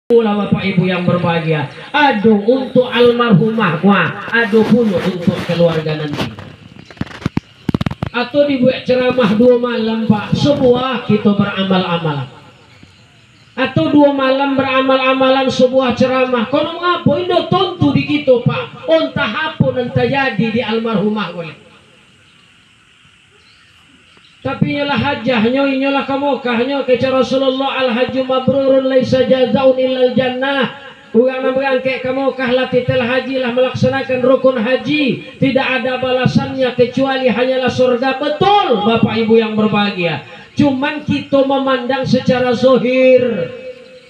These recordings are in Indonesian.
Pula Bapak Ibu yang berbahagia, aduh untuk almarhumah gua, aduh pula untuk keluarga nanti. Atau dibuat ceramah 2 malam Pak, sebuah kita beramal-amalan. Atau 2 malam beramal-amalan sebuah ceramah. Kono ngapa indo tentu di kita Pak, ontah apa dan terjadi di almarhumah gua. Tapi nyolah hajah nyolah kamokah ke Rasulullah al-hajju mabrurun laisa jazaun illal jannah. Urang berangkat kamokah latitel haji lah melaksanakan rukun haji, tidak ada balasannya kecuali hanyalah surga. Betul Bapak Ibu yang berbahagia. Cuman kita memandang secara zahir.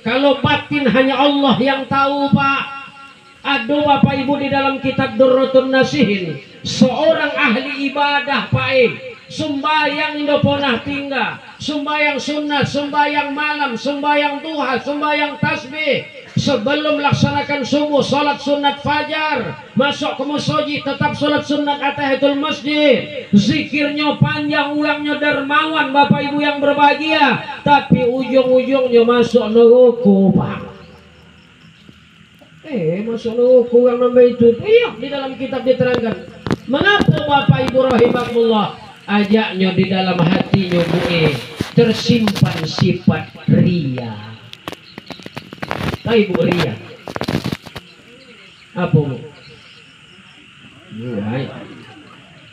Kalau batin hanya Allah yang tahu Pak. Aduh Bapak Ibu, di dalam kitab Durratun Nasihin, seorang ahli ibadah Pak sembayang indo ponah tinggal, sembayang sunat, sembayang malam, sembayang duha, sembayang tasbih, sebelum melaksanakan subuh, salat sunat fajar, masuk ke masjid, tetap salat sunat atahiyatul masjid, zikirnya panjang, ulangnya dermawan Bapak Ibu yang berbahagia, tapi ujung-ujungnya masuk neraka Pak. Masuk neraka yang nambah itu. Iya, di dalam kitab diterangkan. Mengapa Bapak Ibu rahimakumullah? Ajaknya di dalam hatinya tersimpan sifat ria. Tahu Ibu ria? Apa Bu?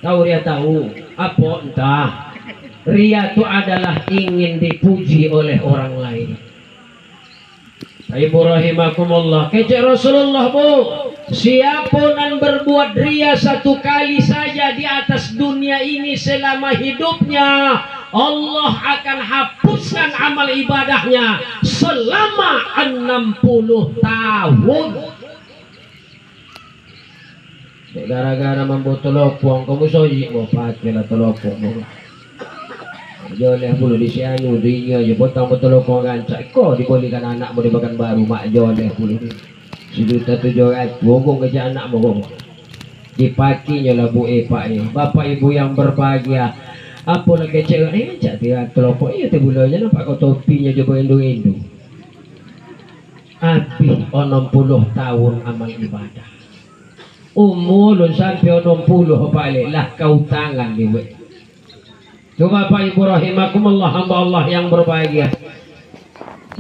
Tahu ria tahu? Apa entah. Ria itu adalah ingin dipuji oleh orang lain. Ibu rahimakumullah, kecek Rasulullah Bu, siapa yang berbuat ria 1 kali saja di atas dunia ini selama hidupnya, Allah akan hapuskan amal ibadahnya selama 60 tahun. Gara-gara membuat telopong kamu soji mau pakai lah telopong. Joleh puluh di sianu dinya je potong betul kau gancak kau dibolikan anak mau dimakan baru mak joleh puluh ni sejuta 700 bongong kerja anak bongong dipakinya lah Bu Pak Bapak Ibu yang berbahagia. Apa lagi cek cak dia telopok iya tu bulanya nampak kau topinya je berindu-indu habis 60 tahun amal ibadah umur sampai 60 balik lah kau tangan ni weh. Coba Bapak Ibu rahimakumullah, hamba Allah yang berbahagia.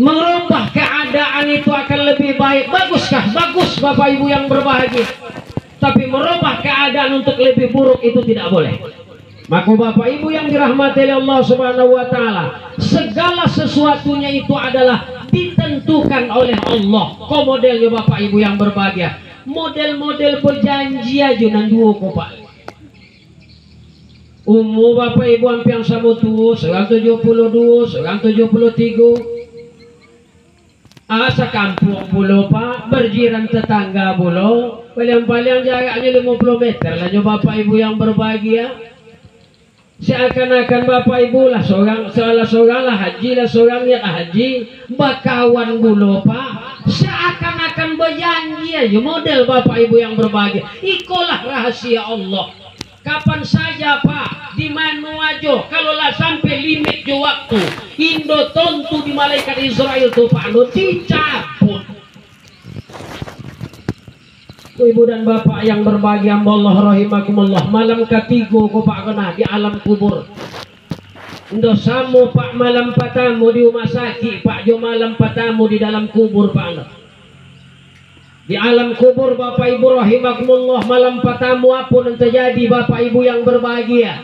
Merubah keadaan itu akan lebih baik. Baguskah? Bagus Bapak Ibu yang berbahagia. Tapi merubah keadaan untuk lebih buruk itu tidak boleh. Maka Bapak Ibu yang dirahmati oleh Allah Subhanahu wa taala, segala sesuatunya itu adalah ditentukan oleh Allah. Kok modelnya Bapak Ibu yang berbahagia? Model-model berjanji aja nan dua kok Pak. Umur Bapak Ibu hampir sama tua, 172, 173. Asa kampung pulau Pak, berjiran tetangga pulau, paling-paling jaraknya 50 meter lah Bapak Ibu yang berbahagia. Seakan-akan Bapak Ibu lah salah seorang lah haji lah seorang ya haji, bakawan pulau Pak. Seakan-akan berjanji aja model Bapak Ibu yang berbahagia. Itulah rahasia Allah. Kapan saja Pak, di mana aja, kalau lah sampai limit jo waktu, Indo tentu di malaikat Israel tuh Pak, lo dicabut. Ibu dan Bapak yang berbahagia, Allah rahimakumullah, malam ketiga ko Pak kena di alam kubur. Indo samu Pak malam patamu di rumah sakit Pak, jo malam patamu di dalam kubur Pak. Di alam kubur Bapak Ibu rahimakumullah, malam patamu apa yang terjadi Bapak Ibu yang berbahagia.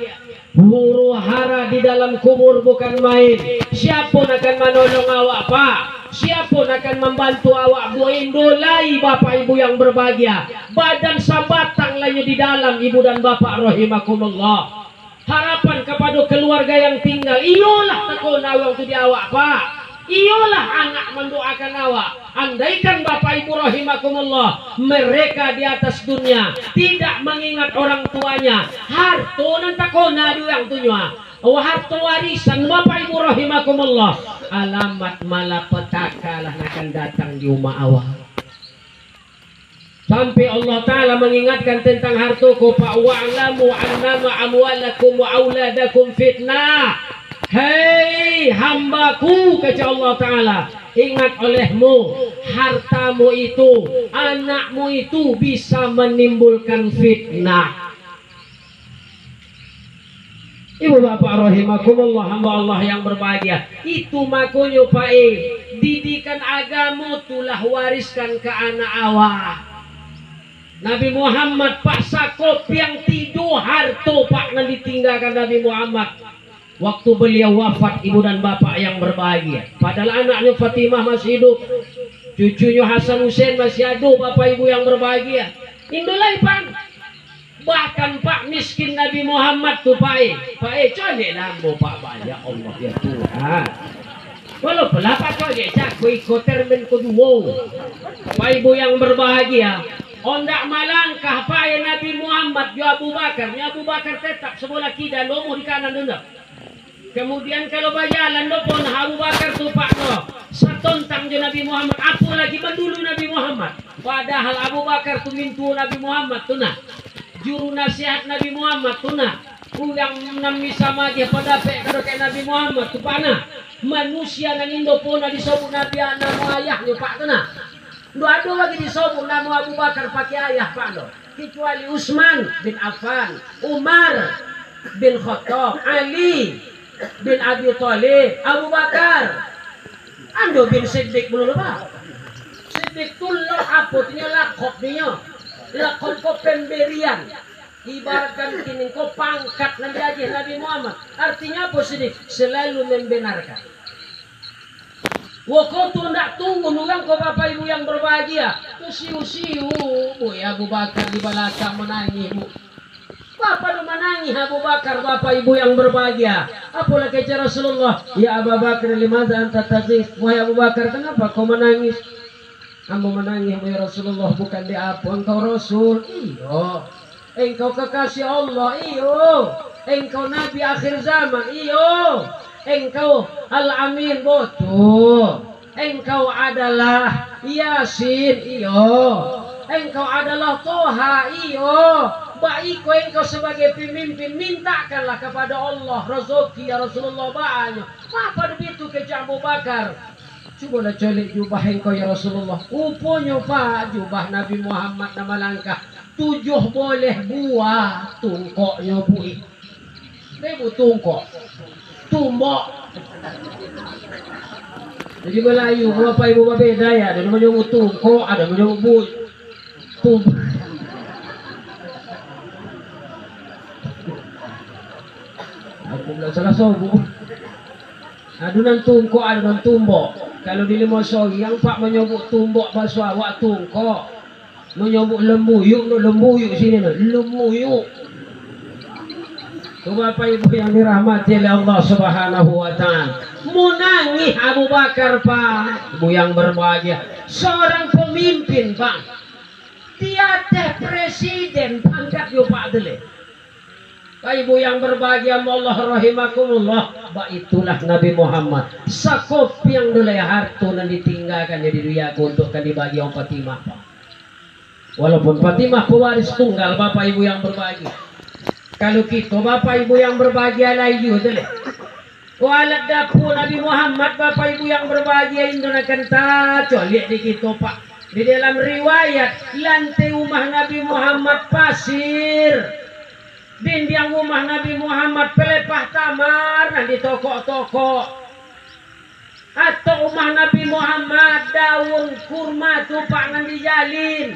Huru hara di dalam kubur bukan main. Siapa akan menolong awak Pak? Siapa akan membantu awak Bu Indolai Bapak Ibu yang berbahagia? Badan sabatang lainnya di dalam Ibu dan Bapak rahimakumullah. Harapan kepada keluarga yang tinggal, iyalah tekun awak itu di awak Pak. Iyalah anak mendoakan awak. Andaikan Bapak Ibu rahimakumullah, mereka di atas dunia tidak mengingat orang tuanya, harta nan takona yang tunya, harta warisan Bapak Ibu rahimakumullah, alamat malapetaka lah akan datang di rumah awak. Sampai Allah Ta'ala mengingatkan tentang harta ko Pak, wa'lamu annama amwalakum wa auladakum fitnah. Hei hambaku, kata Allah Ta'ala, Ingat olehmu, hartamu itu, anakmu itu bisa menimbulkan fitnah. Ibu bapak rahimakumullah, hamba Allah yang berbahagia. Itu makanya Pak didikan agama tulah wariskan ke anak awak. Nabi Muhammad pak sakop yang tidur harto pak yang ditinggalkan Nabi Muhammad. Waktu beliau wafat, ibu dan bapak yang berbahagia. Padahal anaknya Fatimah masih hidup, cucunya Hasan Hussein masih ada, bapak ibu yang berbahagia. Indolai pan. Bahkan pak miskin Nabi Muhammad tuh pak cone lambo pak banyak Allah ya Tuhan. Walaupun apa cone cak ikut termen kedua. Bapak ibu yang berbahagia, ondak malangkah pak Nabi Muhammad ya Abu Bakar. Ya Abu Bakar tetap sebelah kiri lomo di kanan dulu. Kemudian kalau berjalan pun Abu Bakar tuh pak no satontang je Nabi Muhammad. Apa lagi mendulu Nabi Muhammad. Padahal Abu Bakar tuh mintu Nabi Muhammad tuh nah. Juru nasihat Nabi Muhammad tuh nah. Ulang nami sama dia pada kayak Nabi Muhammad tuh pana. Manusia nang Indo pun disebut Nabi nama ayahnya pak tuh nah. Ada lagi disebut nama Abu Bakar pakai ayah pak no. Kecuali Utsman bin Affan, Umar bin Khattab, Ali bin Abi Thalib, Abu Bakar, Ando bin Siddiq belum lupa. Siddiq tu apotnya lakop dia, lakop kau pemberian. Ibaratkan kini kau pangkat Nabi aja Nabi Muhammad. Artinya apa Siddiq? Selalu membenarkan. Wah tu nak tunggu nunggang kau bapak ibu yang berbahagia. Tu siu-siu, ya Abu Bakar di belakang menangis bu. Bapak lu menangis Abu Bakar, bapak ibu yang berbahagia. Apalah kata Rasulullah, ya Abu Bakar limadza anta tazif? Wahai Abu Bakar, kenapa kau menangis? Kamu menangis ya Rasulullah, bukan di apa engkau Rasul. Iyo. Engkau kekasih Allah. Iyo. Engkau Nabi akhir zaman. Iyo. Engkau Al-Amin. Betul. Engkau adalah Yasin. Iyo. Engkau adalah Toha. Iyo. Baik engkau sebagai pemimpin, mintakanlah kepada Allah rezeki ya Rasulullah banyak. Apa begitu ke Abu Bakar? Cobalah colik jubah engkau ya Rasulullah. Upunya pak jubah Nabi Muhammad nama langkah 7 boleh buah tungkoknya bui. Ibu tungkok, tumbok. Jadi Melayu, bapak ibu berbeda ya. Ada namanya tungkok, ada namanya bui. Tumbok. Aku bilang salah sobu. Adunan tungkok, adunan tumbok. Kalau di Limosol yang pak menyebut tumbok bahasa awak tungkok, menyebut lembuyuk, no lembuyuk sini no lembuyuk. Tu bapak ibu yang dirahmati oleh Allah Subhanahu Wa Taala. Menangis Abu Bakar pak, ibu yang berbahagia. Seorang pemimpin pak, tiada presiden pangkat yo pak dele. Ibu yang berbahagia Allah rahimakumullah, itulah Nabi Muhammad. Sakop yang dulu harta yang ditinggalkan jadi dia untuk dibagi orang Fatimah. Walaupun Fatimah pewaris tunggal bapak ibu yang berbahagia. Kalau kita bapak ibu yang berbahagia lagi dulu. Walat dapur Nabi Muhammad bapak ibu yang berbahagia Indonesia kenta lihat di kita pak. Di dalam riwayat lantai rumah Nabi Muhammad pasir. Dinding rumah Nabi Muhammad pelepah tamar nanti toko-toko. Atau rumah Nabi Muhammad daun kurma tupak nanti jalin.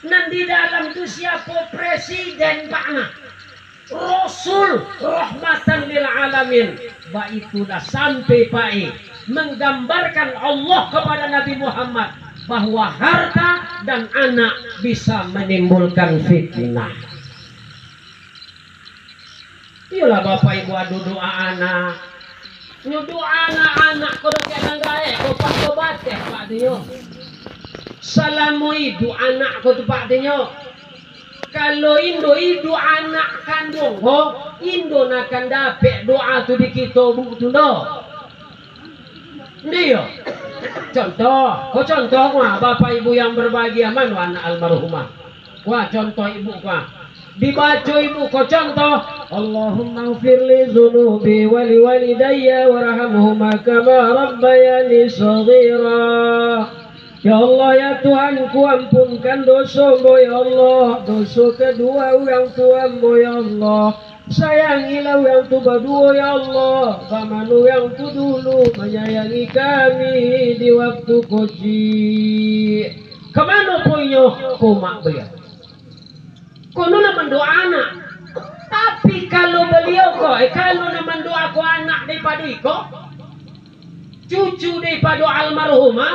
Nanti dalam itu siapa presiden pak Rasul rahmatan lil alamin. Itulah sampai pak menggambarkan Allah kepada Nabi Muhammad bahwa harta dan anak bisa menimbulkan fitnah. Iyalah bapak ibu adu doa anak, nyudu anak-anak kau kena gae, kau pakai batek pak dia. Salamu idu anak kau tu pak dia. Kalau Indo anak kandung, Indo akan dapat doa tu di kita buku do. Dia. Contoh wah bapak ibu yang berbahagia mana anak almarhumah. Wah contoh ibu wah. dibaca ibu ko contoh Allahumma ighfir li dzunubi wa li walidayya warhamhuma kama rabbayani shaghira. Ya Allah ya Tuhanku, ampunkan dosamu ya Allah, dosa kedua orang tuamu ya Allah, sayangilah yang tu berdua ya Allah, kamanu yang tu dulu menyayangi kami di waktu kecil. Kemana punya komak beliau? Kono nak mendoa anak. Tapi kalau beliau kalau nak mendoa ko anak daripada iko, cucu daripada almarhumah,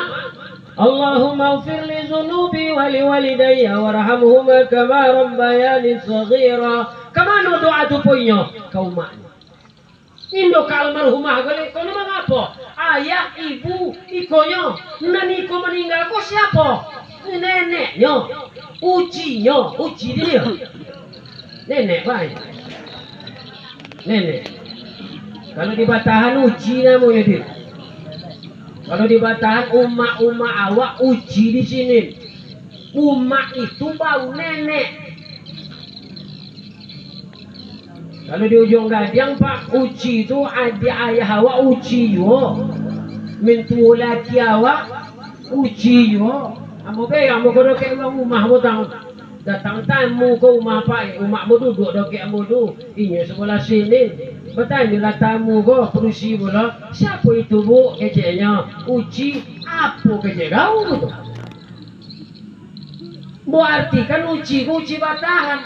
Allahumma ighfir li dzunubi wa li walidayya warhamhuma kama rabbayani shaghira. Kemana doa tu punya kau mak? Indo ka almarhumah gole kono mengapa? Ayah, ibu, ikonya, nani iko meninggal ko siapa? Neneknya, ujinya, uji dia. Nenek baik. Nenek. Kalau di Batahan uji namanya dia. Kalau di Batahan umak-umak awak uji di sini. Umak itu bau nenek. Kalau di ujung Gadang pak uji itu adik ayah awak uji yo. Mintu laki awak uji yo. Amo be amo kono ke rumah mo datang tamu ke rumah pak, umak mo duduk dok ke amo du. Inya sebelah sini. Bertanya tamu ko perusi bola. Siapa itu bu? Keceknya uji apa kecek kau tu? Bu arti kan uji Batahan.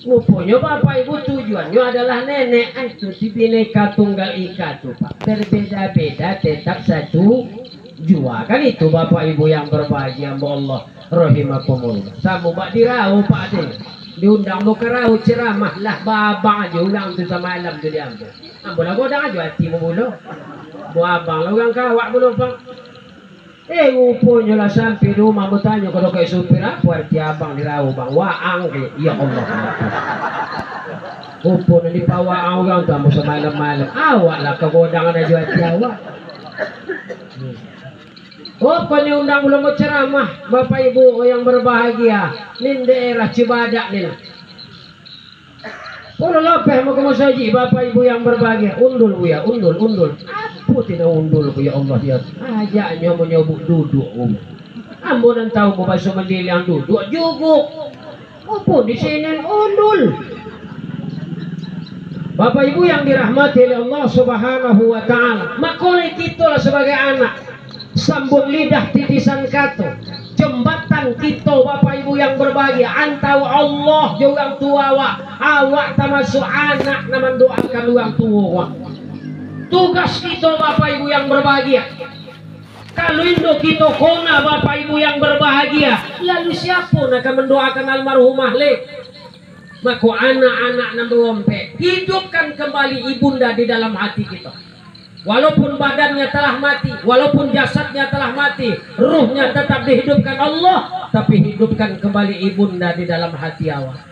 Rupanya bapak ibu tujuannya adalah nenek. Itu si Bhinneka Tunggal Ika tuh pak. Berbeda-beda tetap satu jua kan itu bapak ibu yang berbahagia Allah rahimakumullah. Sama mbak dirau pak deh. Diundang mau kerau ceramah lah babang aja ulang tu sama malam tu diambil. Ambil aku dah aja hati mu mulu. Bu abang lah orang kawak belum bang. Rupanya lah sampai rumah bertanya kalau kayak supir apa arti abang dirau bang waang ke ya Allah. Rupanya di bawah orang tu ambil semalam-malam awak lah kegodangan aja hati awak. Oh, kau ni undang belum mau ceramah, bapak ibu yang berbahagia, ni daerah Cibadak ni lah. Kalau lapeh mau kamu saji, bapak ibu yang berbahagia, undul bu ya, undul. Apa tidak undul bu ya Allah ya? Ajaknya menyebut duduk ambo dan tahu mau basuh mendil yang duduk juguk. Apa di sini undul? Bapak ibu yang dirahmati oleh Allah Subhanahu wa taala, makanya kita lah sebagai anak sambung lidah titisan kato jembatan kita bapak ibu yang berbahagia antau Allah juga orang tua awak termasuk anak nama doakan orang tua tugas kita bapak ibu yang berbahagia. Kalau Indo kita kona bapak ibu yang berbahagia, lalu siapa nak mendoakan almarhumah le? Maka anak-anak nama rompek hidupkan kembali ibunda di dalam hati kita. Walaupun badannya telah mati, walaupun jasadnya telah mati, ruhnya tetap dihidupkan Allah, tapi hidupkan kembali ibunda di dalam hati awak.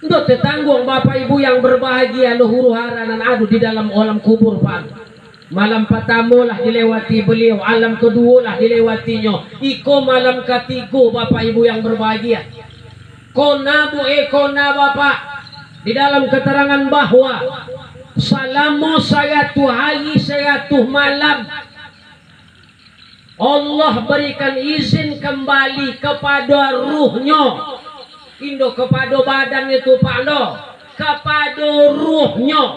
Untuk tetanggung bapak ibu yang berbahagia, luhur haranan adu di dalam alam kubur pak. Malam pertama lah dilewati beliau, alam kedua lah dilewatinya. Iko malam ketiga bapak ibu yang berbahagia. Kona bu kona bapak di dalam keterangan bahwa selama saya tuh hari saya tuh malam Allah berikan izin kembali kepada ruhnya Indo kepada badan itu Pak Lo kepada ruhnya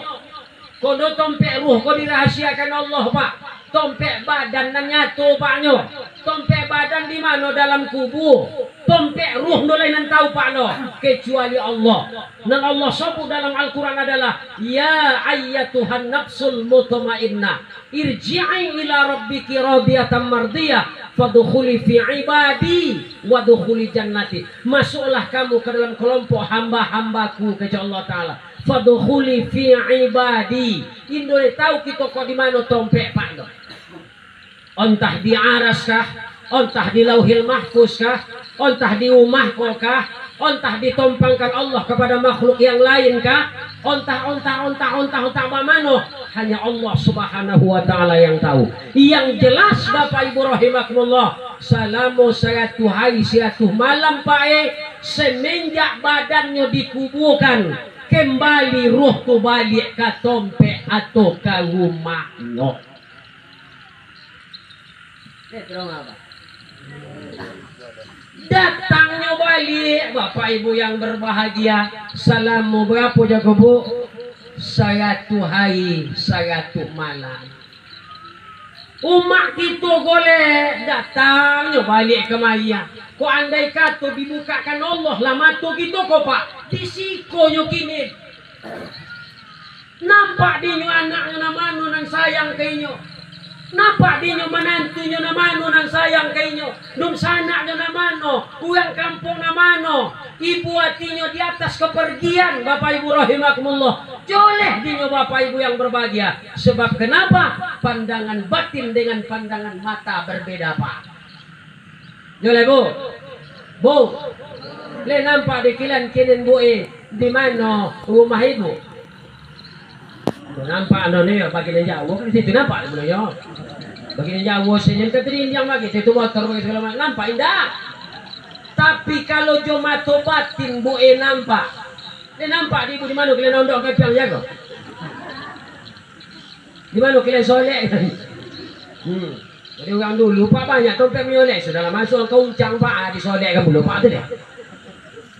kono tompek ruh kau dirahasiakan Allah Pak tompek badan dan nyatu Paknya tompek badan di mana dalam kubur tompek ruh mulai nan tahu Pak Lo kecuali Allah dan Allah sebut dalam Al-Quran adalah ya ayyatuhan nafsul mutmainnah irji'i ila rabbiki radiyatan mardiyah fadkhuli fi ibadi wadkhuli jannati masuklah kamu ke dalam kelompok hamba-hambaku kata Allah Ta'ala fadkhuli fi ibadi Indo tahu kita kok di mana tompek Pak Lo entah di aras kah entah di lauhil mahfuz kah entah di rumah kah entah ditompangkan Allah kepada makhluk yang lain kah ontah mana hanya Allah Subhanahu wa taala yang tahu. Yang jelas Bapak Ibu rahimakumullah selama saya tuh hari saya tuh malam Pak semenjak badannya dikuburkan kembali ruh tu balik ke tompe atau ke rumahnya. Datangnya balik Bapak Ibu yang berbahagia. Salamu berapa jaga bu? 100 hari 100 malam. Umat kita boleh datangnya balik ke Maya. Kau andai kata dibukakan Allah lah mata kita kau pak. Disikonya kini. Nampak dinyo anaknya namano nang sayang kainyo. Nampak dinyo menantunya namano nang sayang kainyo. Nung sanaknya namano. Uang kampung namano. Ibu hatinya di atas kepergian Bapak Ibu rahimakumullah. Joleh dinyo Bapak Ibu yang berbahagia. Sebab kenapa? Pandangan batin dengan pandangan mata berbeda pak. Joleh bu. Bu. Le nampak di kilan kinin bu di mana rumah ibu? Nampak ano niyo bagi dia jauh kan situ nampak ibu yo. Bagi dia jauh senyum keterin yang lagi itu motor bagi segala macam nampak indah. Tapi kalau cuma tobatin bu nampak. Dia nampak di ibu di mana kalian ondok ke piang jago. Di mana kalian solek. Jadi orang dulu pak banyak tompet miolek sudah masuk ke uncang pak di solek kan belum pak tu dia.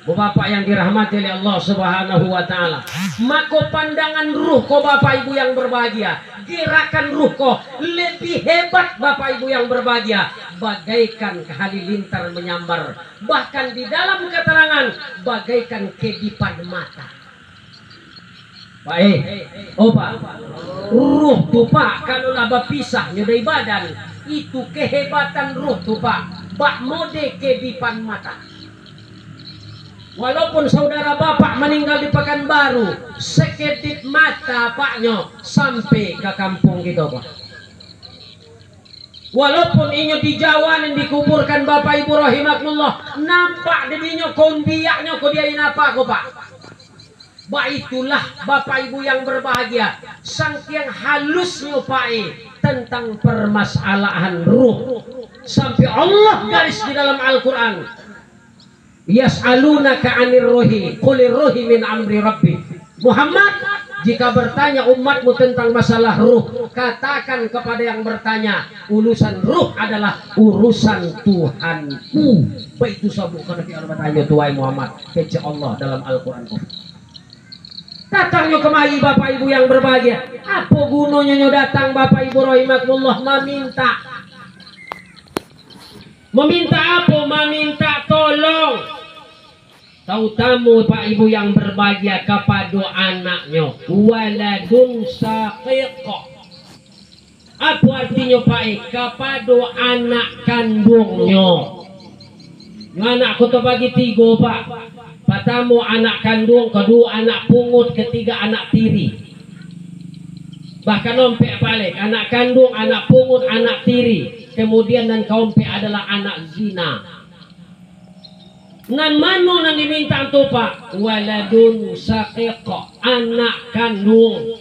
Bapak yang dirahmati oleh Allah Subhanahu wa taala. Maka pandangan ruh kau Bapak Ibu yang berbahagia, gerakan ruh kau lebih hebat Bapak Ibu yang berbahagia, bagaikan halilintar menyambar. Bahkan di dalam keterangan bagaikan kedipan mata. Baik. Oh Pak. Ruh tu Pak kalau lah berpisah dari badan, itu kehebatan ruh tu Pak. Bak mode kedipan mata. Walaupun saudara bapak meninggal di Pekanbaru, sekedip mata paknya sampai ke kampung kita pak. Walaupun inyo di Jawa yang dikuburkan Bapak Ibu rahimakumullah, nampak dedinya kondiaknya ko dia apa ko pak. Ba itulah Bapak Ibu yang berbahagia, saking halusnya pak tentang permasalahan ruh. Sampai Allah garis di dalam Al-Qur'an. Yas'alunaka 'anir ruhi qulir ruhi min amri rabbi. Muhammad, jika bertanya umatmu tentang masalah ruh, katakan kepada yang bertanya, urusan ruh adalah urusan Tuhanku. Begitu sabuk kana fi bertanya tuai Muhammad kece Allah dalam Al-Qur'an. Datangnya kemari Bapak Ibu yang berbahagia. Apa gunanya datang Bapak Ibu rahimakumullah meminta? Meminta apa? Meminta tolong. Tahu tamu Pak Ibu yang berbahagia kepada anaknya. Waladun saqiqah. Apa artinya Pak? Kepada anak kandungnya. Anak aku tu bagi 3 Pak. Pertama anak kandung, kedua anak pungut, ketiga anak tiri. Bahkan ompek balik. Anak kandung, anak pungut, anak tiri. Kemudian dan kaompek adalah anak zina. Nan mano nan diminta tu pak? Waladun saqiqah, anak kandung.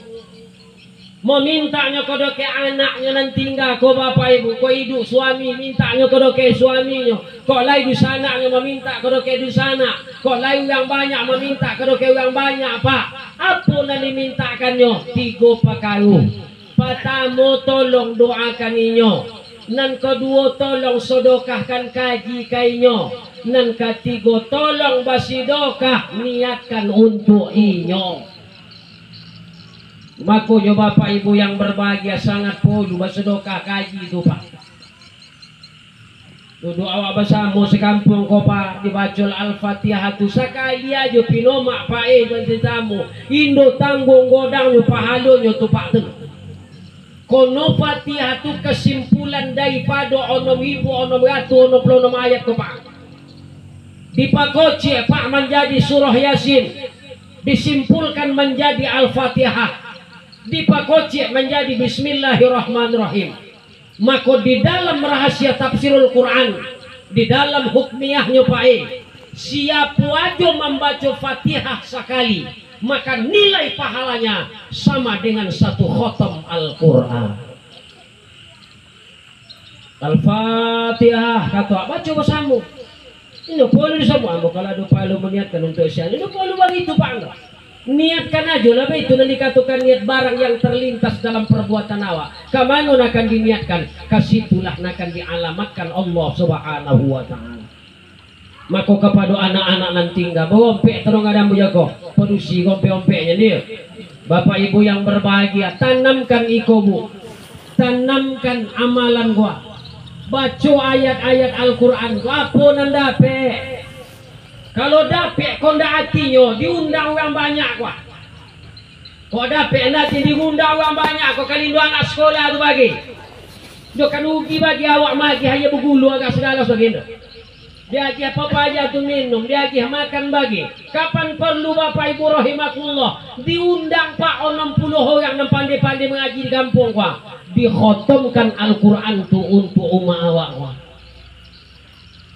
Memintanya kodo ke anaknya nan tinggal ko Bapak Ibu, ko hidup suami mintanya kodo ke suaminya. Kok lai di sana meminta kodo ke di sana. Kok lai yang banyak meminta kodo ke yang banyak pak. Apa nan dimintakannya? 3 perkara. Pertama tolong doakan inyo. Nan kedua tolong sedekahkan kaji kainyo. Nan ketiga tolong basidokah niatkan untuk inyo. Makanya Bapak Ibu yang berbahagia sangat perlu bersedekah kaji itu pak. Duduk awak bersama sekampung ko pak dibaca Al-Fatihah tu sekali aja pinomak pak bersama Indo tanggung godangnya pahalanya tu pak tu. Kono Fatihah tu kesimpulan daripada ono ibu ono ratu ono puluh ayat tu pak. Dipakoci pak menjadi surah Yasin, disimpulkan menjadi Al-Fatihah, dipakoci menjadi Bismillahirrahmanirrahim. Maka di dalam rahasia tafsirul Quran, di dalam hukmiyahnya pak siapa aja membaca Fatihah sekali, maka nilai pahalanya sama dengan 1 khotam Al-Quran. Al-Fatihah kata baca bersama. Ini perlu semua. Kalau ada perlu meniatkan untuk siang, ini perlu begitu Pak. Niatkan aja lah itu nanti dikatakan niat barang yang terlintas dalam perbuatan awak. Kamano akan diniatkan, kasitulah akan dialamatkan Allah Subhanahu wa taala. Maka kepada anak-anak nanti enggak berompek terus ada bujago. Produksi ompe-ompeknya dia. Bapak Ibu yang berbahagia, tanamkan ikomu. Tanamkan amalan gua. Baca ayat-ayat Al-Qur'an gua apa nanda pe. Kalau dapet konda hatinya diundang orang banyak kok. Kok dapet nanti diundang orang banyak kok kali anak sekolah tu bagi. Dia kan rugi bagi awak magi hanya bergulu agak segala sebagainya. Dia aja apa aja tu minum, dia aja makan bagi. Kapan perlu Bapak Ibu rahimakumullah diundang Pak 60 orang yang pandai-pandai mengaji di kampung kok. Dikhotomkan Al-Qur'an tu untuk umat awak kok.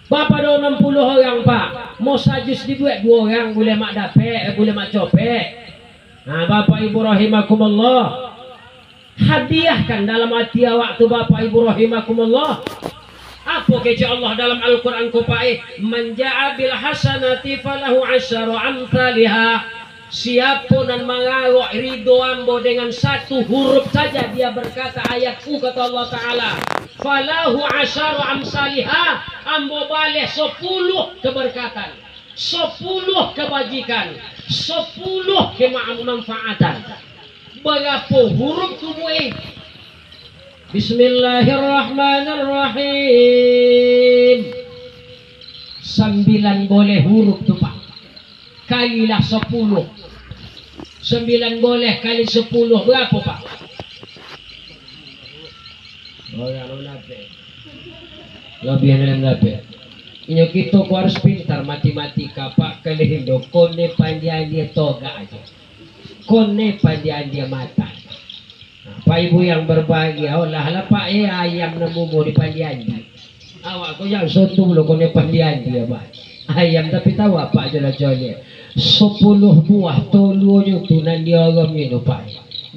Bapak ada 60 orang Pak, mau sajus dibuat 2 orang boleh mak dapet, boleh mak copek. Nah Bapak Ibu rahimakumullah, hadiahkan dalam hati awak tu Bapak Ibu rahimakumullah. Apa kata Allah dalam Al-Quran kupai? Man ja'a bil hasanati falahu asyaru amthaliha. Siapa dan mengaruk ridho ambo dengan 1 huruf saja dia berkata ayatku kata Allah Ta'ala falahu asyaru amsalihah, ambo balik 10 keberkatan, 10 kebajikan, 10 kemanfaatan. Berapa huruf tubuh Bismillahirrahmanirrahim. 9 boleh huruf tu Pak, kalilah 10. 9 boleh kali 10 berapa Pak? Lebih dalam dapat. Ini kita harus pintar matematika Pak. Kali hidup kone pandian dia toga aja, kone pandian dia mata. Pak Ibu yang berbahagia, olah lah Pak ayam nemu di pandian dia. Awak kau yang soto lo kone pandian dia Pak. Ayam tapi tahu apa aja lah jolnya. 10 buah tolunya tu nanti orang minum Pak.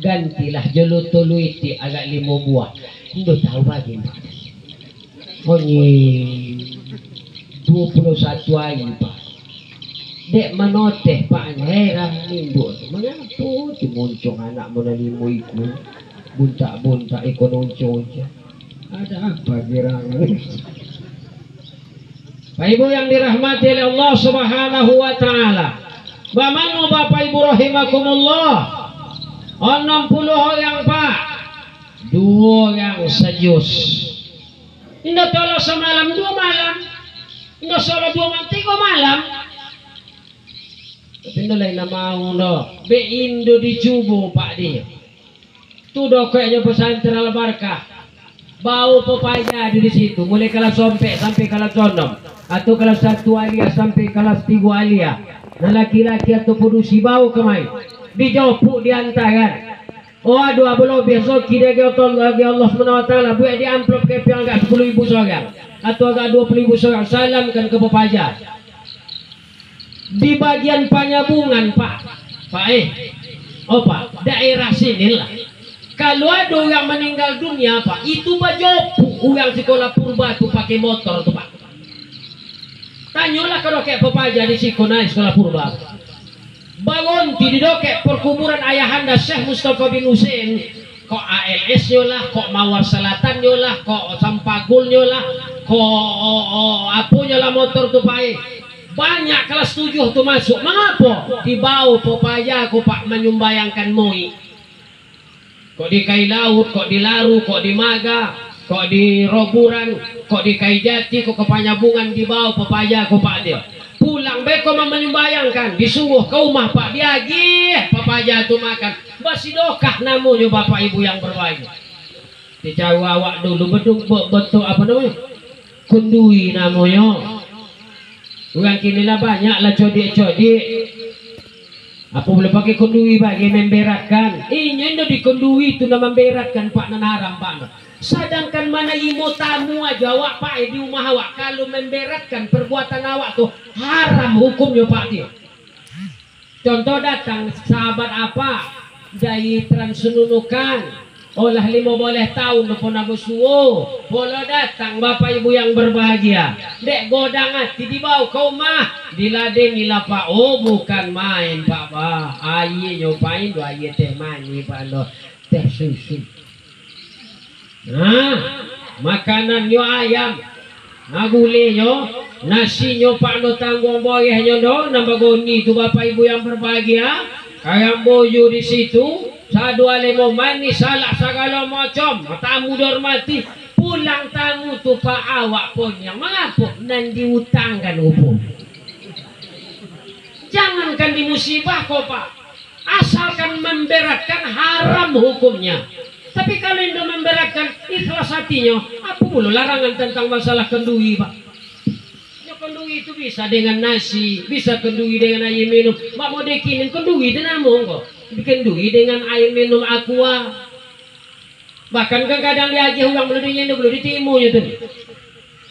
Gantilah jelu tolu itu agak 5 buah. Itu tahu bagi Pak. Konyi 21 hari Pak. Dek menoteh Pak heran minggu. Mengapa dimuncung anak menalimu iku? Buntak-buntak ikut nuncung aja. Ada apa gerangan? Pak Ibu yang dirahmati oleh Allah Subhanahu wa taala. Bagaimana Bapak Ibu rahimakumullah? 60 orang Pak, 2 orang sejus. Indah tolong semalam 2 malam. Indah sholat 2 malam 3 malam. Tapi indah lain mau no. Be Indo dicubu Pak dia. Tu dokenya pesantren Al-Barkah. Bau pepaya di situ, mulai kelas sompek sampai kelas condong, atau kelas 1 alia sampai kelas 3 alia. Nah laki-laki atau produksi bau kemai, dijopuk diantarkan. Oh aduh ablo besok kita lagi Allah SWT buat di amplop ke yang agak 10.000 seorang atau agak 20.000 seorang, salamkan ke pepajar. Di bagian penyambungan Pak, oh Pak, daerah sinilah. Kalau ada orang meninggal dunia Pak, itu bajopu orang sekolah purba tu pakai motor tu Pak. Tanyalah kalau kayak pepaja di Sikona sekolah purba. Bangun di dokek perkuburan ayahanda Syekh Mustafa bin Husain. Kok ALS nyolah, kok Mawar Selatan nyolah, kok Sampagul nyolah, kok apa nyolah motor tu Pak. Banyak kelas 7 tu masuk. Mengapa? Dibau pepaja ku Pak menyumbayangkan moi. Kok di Kai Laut, kok di Laru, kok di Maga, kok di Roburan, kok di Kai Jati, kok ke Panyabungan di bawah pepaja kok Pak dia. Pulang beko menyembayangkan, disuruh ke rumah Pak dia gih, pepaja tu makan. Basi dokah namanya Bapak Ibu yang berbahagia. Dicari awak dulu betul apa namanya? Kundui namanya. Orang kini lah banyak lah codik-codik. Apa boleh pakai kondui bagi memberatkan? Ini ndo di kondui itu nama memberatkan Pak nan haram Pak. Sedangkan mana imo tamu aja awak Pak di rumah awak kalau memberatkan perbuatan awak tuh haram hukumnya Pak dia. Contoh datang sahabat apa dari Transnunukan Olah 15 tahun pun aku suwo. Polo datang bapak ibu yang berbahagia. Dek godang hati dibawa kau mah. Diladen nilapa. Oh bukan main pak bah. Aye nyobain do aye teh mani pak do. Teh susu. Nah makanan yo ayam. Agule yo. Nasi nyo pak do tanggung boyeh nyo do. Nambah goni tu bapak ibu yang berbahagia. Kayak boyo di situ. Sadu alemo manis salah segala macam tamu dormati pulang tamu tu pak awak pun yang mengapa nan diutangkan hukum jangankan di musibah kok pak asalkan memberatkan haram hukumnya tapi kalau itu memberatkan ikhlas hatinya apa pula larangan tentang masalah kendui pak ya, kendui itu bisa dengan nasi bisa kendui dengan air minum mak mau dekinin kendui dengan kok bikin duit dengan air minum aqua bahkan kadang diaji uang meleduknya itu belum ditimu itu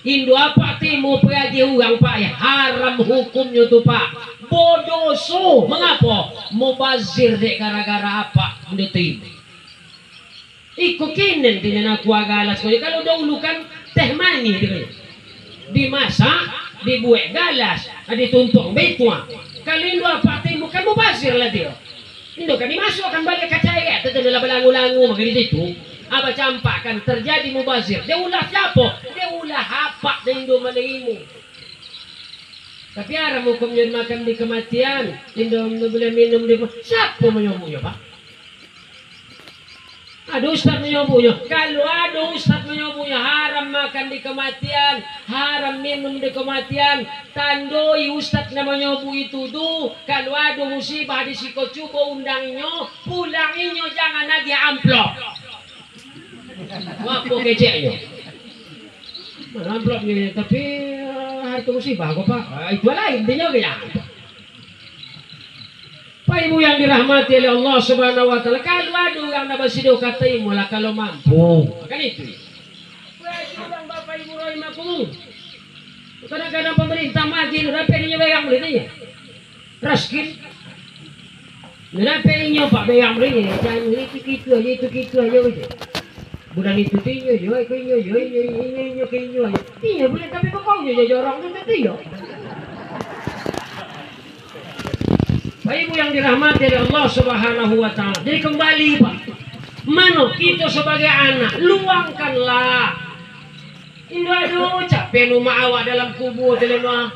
Indo apa timu piaji uang pak ya haram hukumnya tuh pak bodoso mengapa mubazir dek gara-gara apa ditimu ikut kinen dengan aqua galas kalau dahulu kan teh mani dimasak dibuat galas dituntung betua kalau Indo apa timu kan mubazir lah dia Indo kan dimasukkan balik kaca ya, tentu dalam belangu-langu magari itu. Apa campakkan terjadi mubazir. Dia ulah siapa? Dia ulah apa dan Indo menerimu. Tapi arah hukumnya makan di kematian, Indo boleh minum di siapa menyobunya pak? Ada ustaz menyobunya. Kalau ada ustaz menyobunya haram makan di kematian, haram minum di kematian. Tandoi ustaz na menyobu itu tuh. Kalau ada musibah di siko coba undangnya, pulanginyo jangan lagi amplop. Wapo keceknya. Mana amplopnya? Tapi harta musibah kok pak. Itu lain intinya kaya. Pak ibu yang dirahmati oleh Allah Subhanahu wa taala, kalau ada orang nak bersido kataimu lah kalau mampu. Kan itu. Orang bapak ibu rahimakumullah. Kadang-kadang pemerintah majin rapi nya bayang beli ni. Raskin. Rapi nya pak bayang beli ni. Jangan itu aja gitu. Bukan itu tinyo yo, tinyo boleh tapi pokoknya jorong tu tinyo. Ibu yang dirahmati oleh Allah Subhanahu wa taala. Jadi kembali Pak. Mano kita sebagai anak luangkanlah. Indo aduh capek rumah awak dalam kubur dalam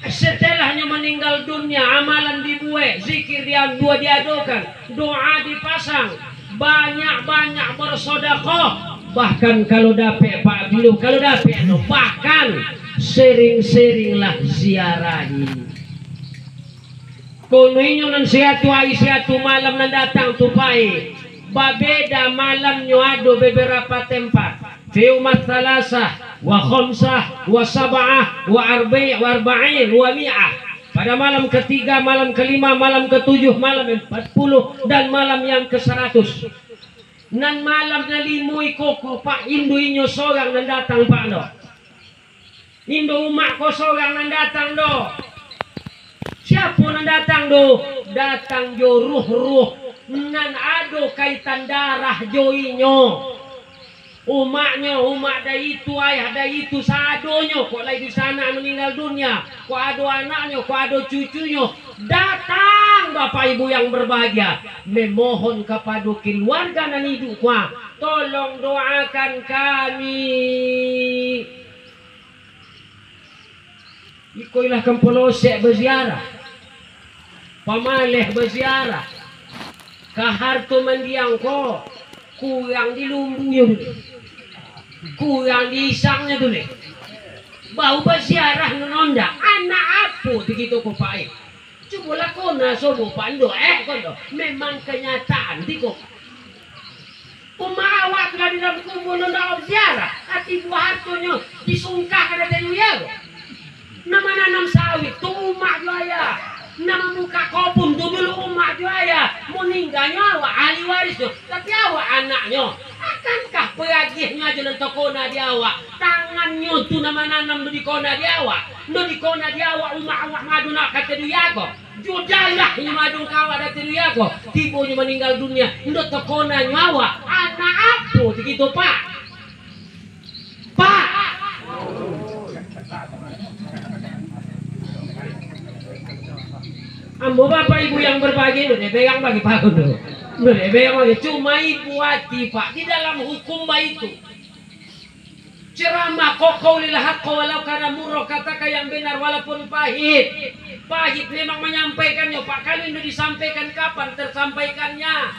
setelahnya meninggal dunia amalan dibuat, zikir diadokan, doa dipasang, banyak-banyak bersedekah. Bahkan kalau dapat Pak Bilu, kalau dapat bahkan sering-seringlah ziarahi. Kuninyo nan siatu ay siatu malam na datang tupai. Babeda malam nyo ado beberapa tempat. Fi umat thalasah wa khamsah wa sab'ah wa arba'in wa mi'ah. Pada malam ketiga, malam kelima, malam ketujuh, malam 40 dan malam yang ke-100. Nan malam na limoy koko pak Indo inyo sorang nan datang pak do. Indo umak ko sorang nan datang do. Siapa yang datang do? Datang jo ruh-ruh nan ado kaitan darah joinyo. Umaknya, umak dah itu ayah dah itu sadonyo. Kok lagi di sana meninggal dunia. Kok ado anaknya, kok ado cucunya. Datang bapak ibu yang berbahagia. Memohon kepada keluarga nan hidup kuah. Tolong doakan kami. Ikoilah kempelosek berziarah, pamaleh berziarah, kaharto mendiang ko, kurang di lumbunya dulu, kurang di isangnya dulu, bau berziarah nonda, anak apa begitu ko pak? Coba lakon na sobo pando, kondo, memang kenyataan di ko. Umawat lah di dalam kubur nonda berziarah, hati buah hartonya disungkah kada dari uyaro. Nama nanam sawit tu umat juaya, nama buka kobun tu dulu umat juaya, meninggalnya awak ahli waris tu, tapi awak anaknya, akankah peragihnya jalan tokona di awak tangannya tu nama nanam di kona di awak di kona di awak umah madu nak kata dia ko jodalah yang madu kawa dati dia ko tibonya meninggal dunia ndo tokona nyawa anak apa begitu pak ambo bapak ibu yang berbagi itu pegang bagi pak dulu pegang bagi cuma ibu hati pak di dalam hukum itu ceramah kokoh lillah haqqa walau kana murrah katakan yang benar walaupun pahit memang menyampaikannya pak kalian disampaikan kapan tersampaikannya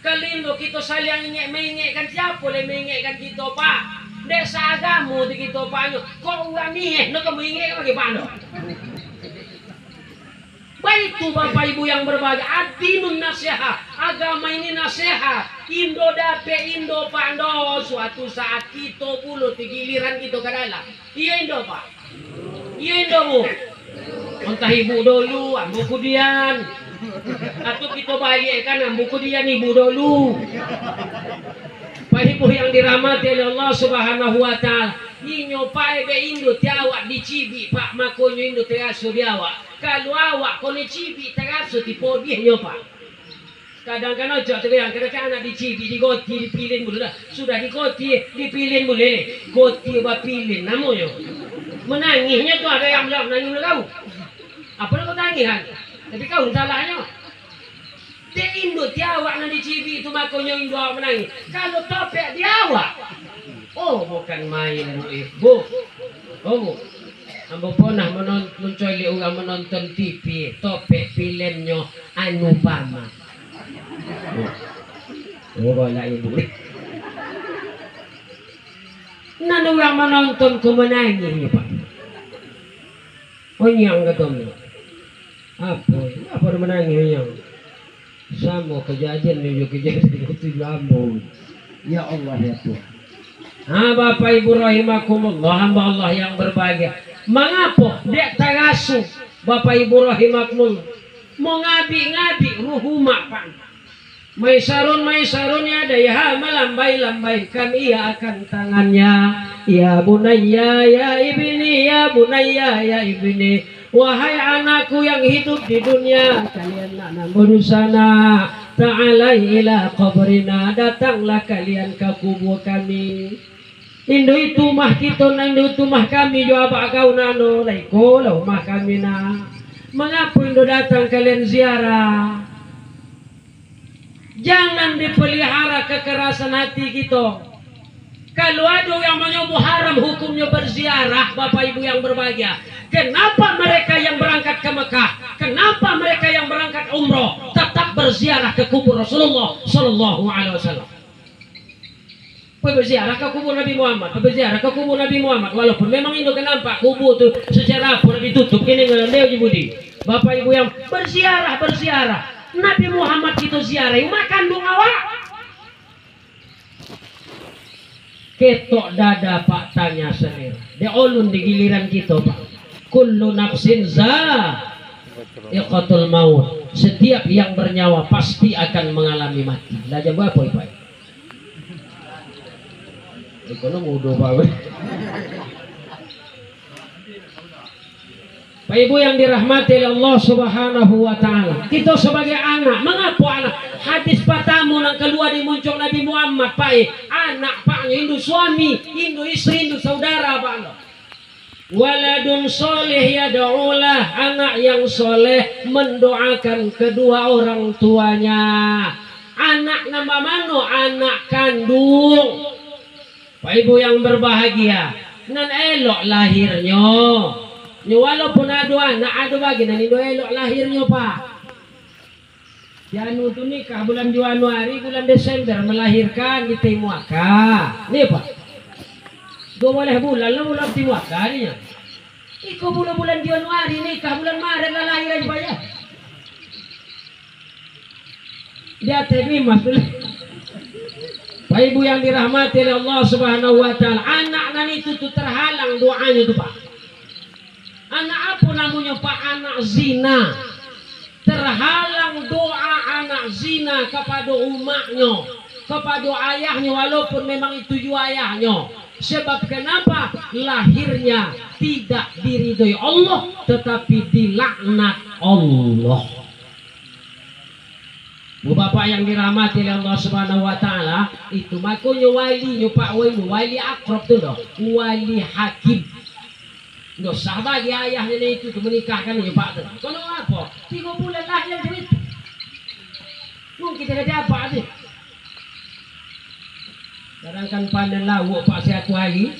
kalian kita saling mengingekkan siapa boleh mengingekkan kita pak desa agamu begitu pak kok ulang nih no kamu ingek bagi pak baik itu bapak ibu yang berbahagia adinun nasihat agama ini nasihat Indo dape Indo pando suatu saat kita bulu giliran kita ke dalam iya Indo pak iya Indo bu entah ibu dulu ambu kudian atau kita balik kan ambu kudian ibu dulu Pak ibu yang dirahmati oleh Allah subhanahu wa ta'ala inyo pae be Indo tiawak dicibi pak makonyo Indo teraso diawak kalau awak kau cibi teraso tipe dia nyopa kadang-kadang aja tu yang kadang anak dicibi digoti dipilin mulu dah sudah digoti dipilin boleh goti apa pilin namanya menangisnya tu ada yang bilang nangis mulu kau apa nak kau tangis kan tapi kau salahnya di Indo tiawak nak dicibi itu makonyo Indo awak menangis kalau topek diawak oh bukan main bu oh bu ambo pernah mencolik orang menonton TV topik filmnya Anupama oh bola ibu nan orang menonton ku menangis pak oh nyang ketemu apa menangis nyang sama kejadian itu ambo ya Allah ya Tuhan Bapak Ibu rahimakumullah hamba Allah yang berbahagia mengapa dia terasuh Bapak Ibu rahimakumullah mau ngabi ruhuma pak maisarun ya daya melambai-lambaikan ia akan tangannya ya bunayya ya ibni wahai anakku yang hidup di dunia kalian nak berusana ta'ala ila qabrina datanglah kalian ke kubur kami Indo itu mah kita Indo itu mah kami jawab kau nano laiko lau mah kami na mengapa Indo datang kalian ziarah jangan dipelihara kekerasan hati kita kalau ada yang menyebut haram hukumnya berziarah Bapak Ibu yang berbahagia kenapa mereka yang berangkat ke Mekah kenapa mereka yang berangkat umroh tetap berziarah ke kubur Rasulullah Sallallahu Alaihi Wasallam berziarah ke kubur Nabi Muhammad berziarah ke kubur Nabi Muhammad walaupun memang Indo nampak kubur itu secara pun ditutup ini ngelendeu jibudi Bapak Ibu yang berziarah Nabi Muhammad itu ziarah makan dong awak ketok dada pak tanya sendiri dia olun di giliran kita pak kullu nafsin iqatul maut setiap yang bernyawa pasti akan mengalami mati lah jam berapa Pak ekonomi udah bawe. Pak Ibu yang dirahmati oleh Allah Subhanahu wa taala. Kita sebagai anak, mengapa anak? Hadis pertama yang keluar dimuncul Nabi Muhammad, Pak. Anak Pak Hindu suami, Hindu istri, Hindu saudara, Pak. Waladun soleh yad'ulah, anak yang soleh mendoakan kedua orang tuanya. Anak nama mano? Anak kandung. Pak Ibu yang berbahagia, nan elok lahirnya. Walaupun ada anak, ada bagi nan itu elok lahirnya Pak. Janu tu nikah bulan Januari, bulan Desember melahirkan di Timuaka. Nih Pak, 2 bulan lah bulan Timuaka ni. Iko bulan Januari nikah, bulan Maret lah lahir aja Pak ya. Dia terima dulu. Pak Ibu yang dirahmati oleh Allah Subhanahu wa taala, anak nan itu tuh terhalang doanya tuh Pak. Anak apa namanya Pak? Anak zina. Terhalang doa anak zina kepada umatnya. kepada ayahnya walaupun memang itu juga ayahnya. Sebab kenapa? Lahirnya tidak diridhoi Allah tetapi dilaknat Allah. Bu bapak yang dirahmati oleh Allah Subhanahu wa taala, itu makanya wali nyo Pak wali akrab tuh loh, wali hakim. No sahabat ayahnya itu menikahkan nyo Pak tuh. Kalau apa? 3 bulan lahir itu. Mungkin tidak ada apa sih. Sedangkan panen lauk Pak satu hari,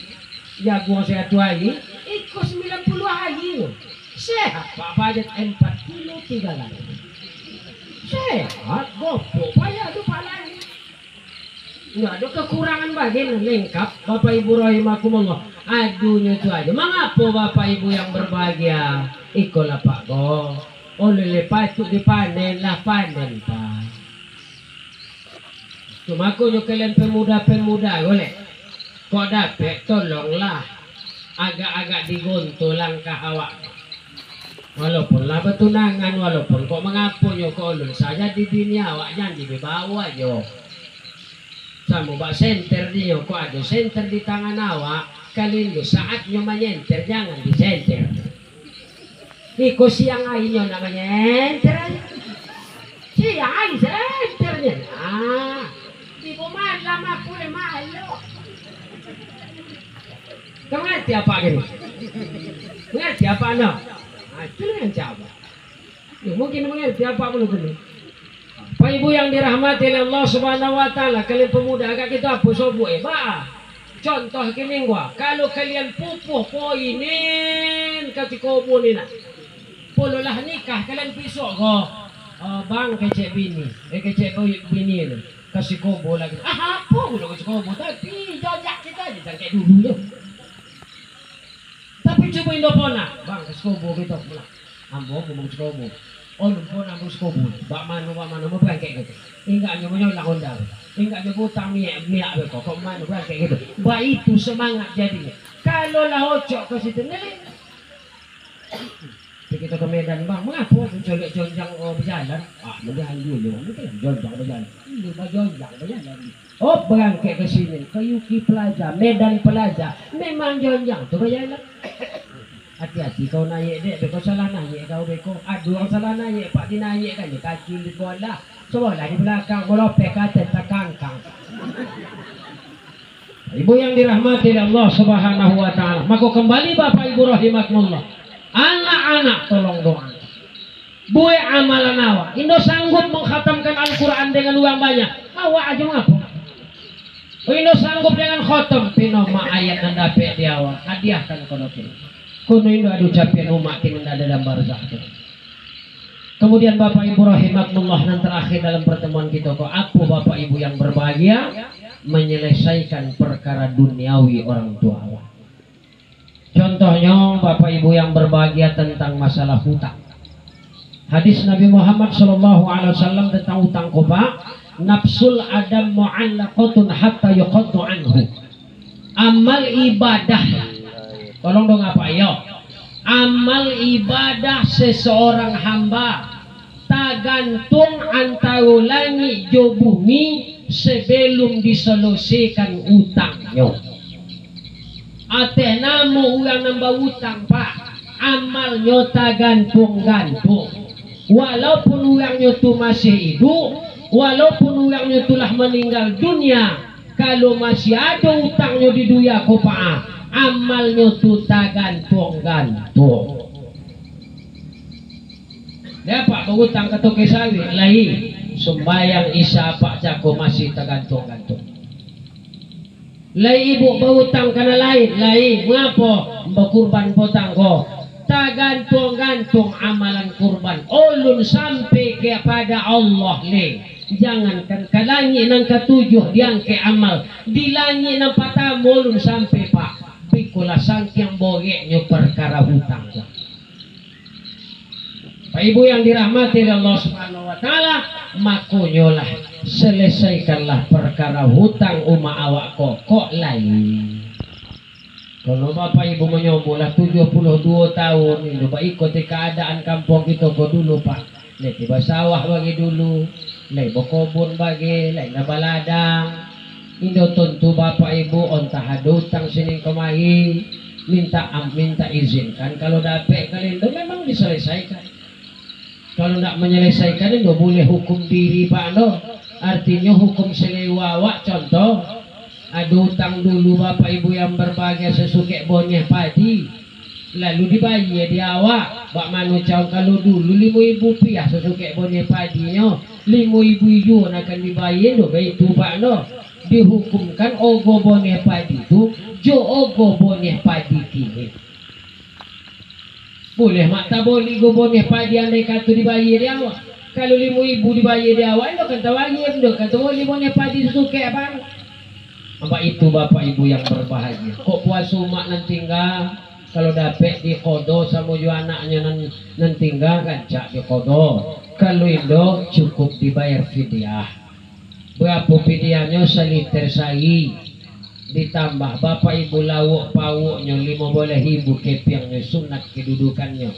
jagung satu hari, ikut 90 hari. Sehat Pak budget 4 kilo 3 hari. Sehat, gopok, payah tu Pak lagi. Nggak ada kekurangan bagian lengkap Bapak Ibu rahimakumullah. Aduhnya itu aja. Mengapa Bapak Ibu yang berbahagia? Ikolah Pak Go. Oleh patut dipanen lah panen Pak. Cuma aku kalian pemuda-pemuda boleh. Kok dapat tolonglah agak-agak digonto langkah awak. Walaupun lah bertunangan, walaupun kok mengapunya kok ulun saja di dunia awak jangan dibawa yo. Sama bak senter dia kok ada senter di tangan awak, kalian yo saatnya menyenter jangan disenter. Iko siang airnya nak menyenter. Siang air senternya. Ah, di rumah lama pulih mahal. Kamu ngerti apa gini? Ngerti apa no? Itu yang jawab. Ya, mungkin mengerti apa pun itu. Pak Ibu yang dirahmati oleh Allah Subhanahu wa taala, kalian pemuda agak kita apa sobo contoh kini gua, kalau kalian pupuh poinin ketika umurina. Pululah nikah kalian pisok go. Bang kecek bini, kecek bini itu. Kasih kobo lagi. Apa udah kasih kobo tapi jajak kita aja jangan kayak dulu tuh. Tapi coba Indopona, bang skobo gitu pula. Ambo mau skobo. Oh lupa ambo skobo. Bak mana mau bukan kayak gitu. Enggak nyoba lakon dah. Enggak nyoba utang miak betul. Kok mana bukan kayak gitu. Bah itu semangat jadinya. Kalau lah ocok ke situ nih. Kita ke Medan bang, mengapa mencolek jonjang berjalan? Ah, berjalan dulu, mungkin jonjang berjalan. Ini jonjang berjalan. Oh, berangkat ke sini, ke Yuki Plaza, Medan Plaza, memang jonjang tu berjalan. Hati-hati kau naik dek, kau salah naik kau beko. Aduh, kau salah naik, Pak dinaik kan, kaki di bola. Sebelah di belakang, bolopek kata terkangkang. Ibu yang dirahmati oleh Allah Subhanahu wa taala, maka kembali Bapak Ibu rahimakumullah. Anak-anak tolong doa. Buat amalan awak. Indo sanggup mengkhatamkan Al-Quran dengan uang banyak. Awak aja ngapa? Indo sanggup dengan khotam. Pinoma ayat dan dapat di awak. Hadiahkan kono kini. Kono Indo adu capian umat kini ada dalam barzah. Kemudian Bapak Ibu rahimakumullah, dan terakhir dalam pertemuan kita kok aku Bapak Ibu yang berbahagia menyelesaikan perkara duniawi orang tua awak. Contohnya Bapak Ibu yang berbahagia tentang masalah hutang. Hadis Nabi Muhammad SAW tentang hutang qada, nafsul adam mu'allaqatun hatta yuqaddu anhu. Amal ibadah. Tolong dong apa yo? Amal ibadah seseorang hamba tergantung antara langit jo bumi sebelum diselesaikan utangnya. Ate namu orang nambah utang Pak, amalnya tak gantung-gantung. Walaupun orangnya tu masih hidup, walaupun orangnya telah meninggal dunia, kalau masih ada utangnya di dunia ko Pak, amalnya tu tak gantung-gantung. Dia Pak berutang ke toke sawit lain, sembayang isya Pak jako masih tak gantung-gantung. Lai ibu berutang karena lain, mengapa berkurban potang ko? Tak gantung-gantung amalan kurban. Ulun sampai kepada Allah le. Jangankan ke langit nang ketujuh diangke amal. Di langit nang patamu ulun sampai Pak. Bikulah sangking bogeknya perkara hutang. Pak Ibu yang dirahmati oleh Allah Subhanahu wa taala, makonyolah selesaikanlah perkara hutang umat awak kok lain. Kalau Bapak Ibu menyobolah 72 tahun ini, Bapak ikuti keadaan kampung kita kok dulu Pak. Nih tiba sawah bagi dulu, lay bokobon bagi lay nabaladang indo tentu bapak ibu ontah hadutang sining kemahi minta izinkan kalau dapet kalindo memang diselesaikan. Kalau tidak menyelesaikan itu boleh hukum diri Pak no. Artinya hukum selewawak contoh adu utang dulu bapak ibu yang berbahagia sesuke boneh padi lalu dibayar di awak bak manu caw kalau dulu 5.000 rupiah sesuke boneh padinya 5.000 yuan akan dibayar do itu Pak no. Dihukumkan ogo boneh padi itu jo ogo boneh padi kini boleh mak tak boleh go boneh padi andai kata dibayar di awak. Kalau 5.000 dibayar di awak itu kan tawagir do kan boleh boneh padi suke apa apa itu bapak ibu yang berbahagia kok puasa mak nanti enggak kalau dapet di kodo sama ju anaknya nanti enggak kan cak di kodo kalau indo cukup dibayar fidyah berapa fidyahnya seliter sayi ditambah bapak ibu lawuk pawuknya 15.000 kepiangnya sunat kedudukannya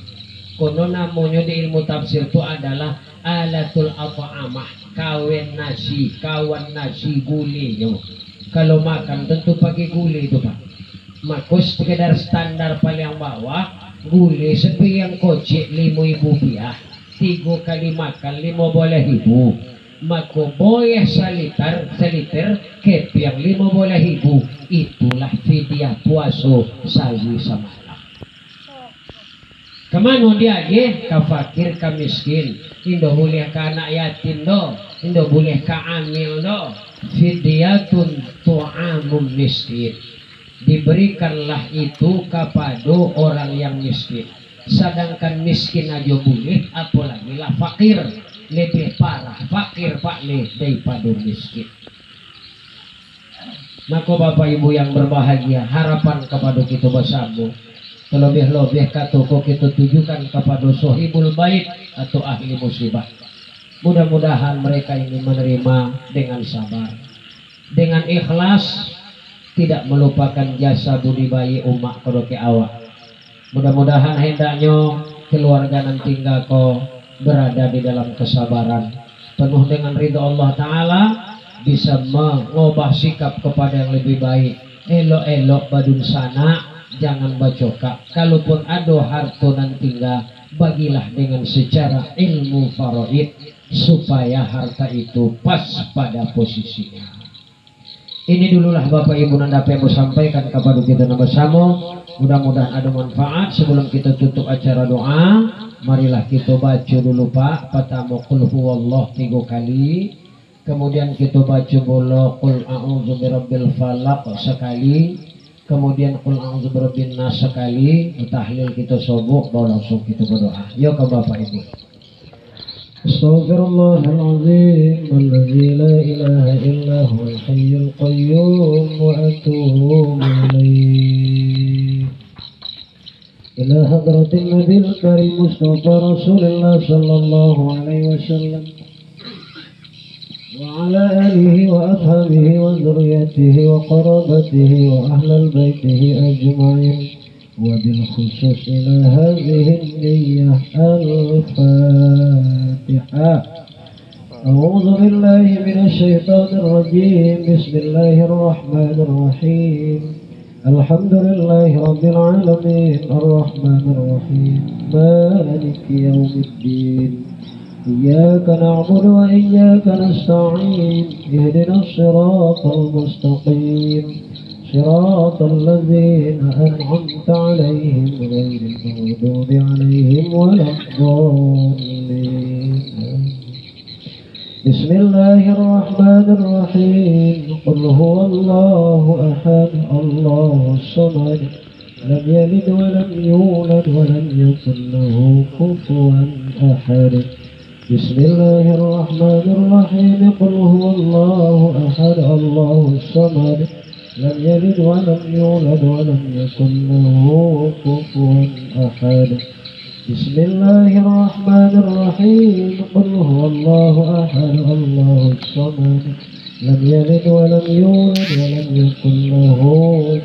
kono namanya di ilmu tafsir itu adalah alatul at'amah kawan nasi gulenya kalau makan tentu pakai gulai itu Pak makus sekedar standar paling bawah gulai sepiang kocek 5.000 rupiah 3 kali makan 15.000 maka boleh seliter kepiang 15.000 itulah fidyah puasa sayu samalam kemana dia ge ka fakir ka miskin indo boleh ka anak yatim do indo boleh ka amil do fidyatun tu'amum miskin diberikanlah itu kepada orang yang miskin sedangkan miskin aja boleh apalagi lah fakir lebih parah fakir Pak daripada miskin. Maka bapak ibu yang berbahagia harapan kepada kita bersama terlebih-lebih kata kita tujukan kepada sohibul bait atau ahli musibah. Mudah-mudahan mereka ini menerima dengan sabar dengan ikhlas tidak melupakan jasa budi bayi umat keroke awak. Mudah-mudahan hendaknya keluarga nanti kau berada di dalam kesabaran penuh dengan ridha Allah Ta'ala bisa mengubah sikap kepada yang lebih baik elok-elok badun sana jangan bacokak kalaupun ada harta nanti bagilah dengan secara ilmu faraid supaya harta itu pas pada posisinya. Ini dululah Bapak Ibu nanda yang sampaikan kepada kita bersama. Mudah-mudahan ada manfaat. Sebelum kita tutup acara doa, marilah kita baca dulu Pak pertama qul huwallah 3 kali, kemudian kita baca bola qul a'udzu birabbil falaq sekali, kemudian qul a'udzu birabbin nas sekali, tahlil kita subuh baru langsung kita berdoa. Yuk ke Bapak Ibu. Astaghfirullahaladzim alladzi la ilaha illa huwal hayyul qayyum wa atubu ilaih ila hadratin nabil karim mustafa rasulullah sallallahu alaihi wasallam wa ala alihi wa ashabihi wa dzurriyyatihi wa qarabatihi wa ahlal baitihi ajma'in وبالخصوص إلى هذه النية الفاتحة. أعوذ بالله من الشيطان الرجيم. بسم الله الرحمن الرحيم. الحمد لله رب العالمين الرحمن الرحيم مالك يوم الدين إياك نعبد وإياك نستعين اهدنا الصراط المستقيم صراط الذين أنعمت عليهم غير المغضوب عليهم ولا الضالين. بسم الله الرحمن الرحيم. قل هو الله أحد الله الصمد لم يلد ولم يولد ولم يكن له كفوا أحد. بسم الله الرحمن الرحيم. قل هو الله أحد الله الصمد لم يلد ولم يولد ولم يكن له كفوا أحد. بسم الله الرحمن الرحيم. قل هو الله أحد الله الصمد لم يلد ولم يولد ولم يكن له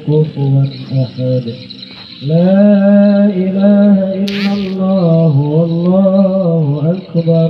كفوا أحد. لا إله إلا الله والله أكبر.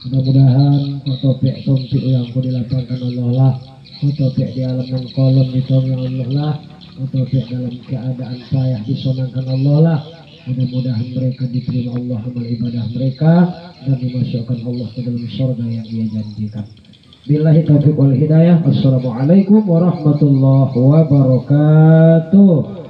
Mudah-mudahan kotopek tompik yang ku dilapangkan Allah lah, kotopek di alam yang kolom ditolong Allah lah, kotopek dalam keadaan payah disenangkan Allah lah. Mudah-mudahan mereka diterima Allah amal ibadah mereka dan dimasukkan Allah ke dalam surga yang Ia janjikan. Billahi taufiq wal hidayah. Assalamualaikum warahmatullahi wabarakatuh.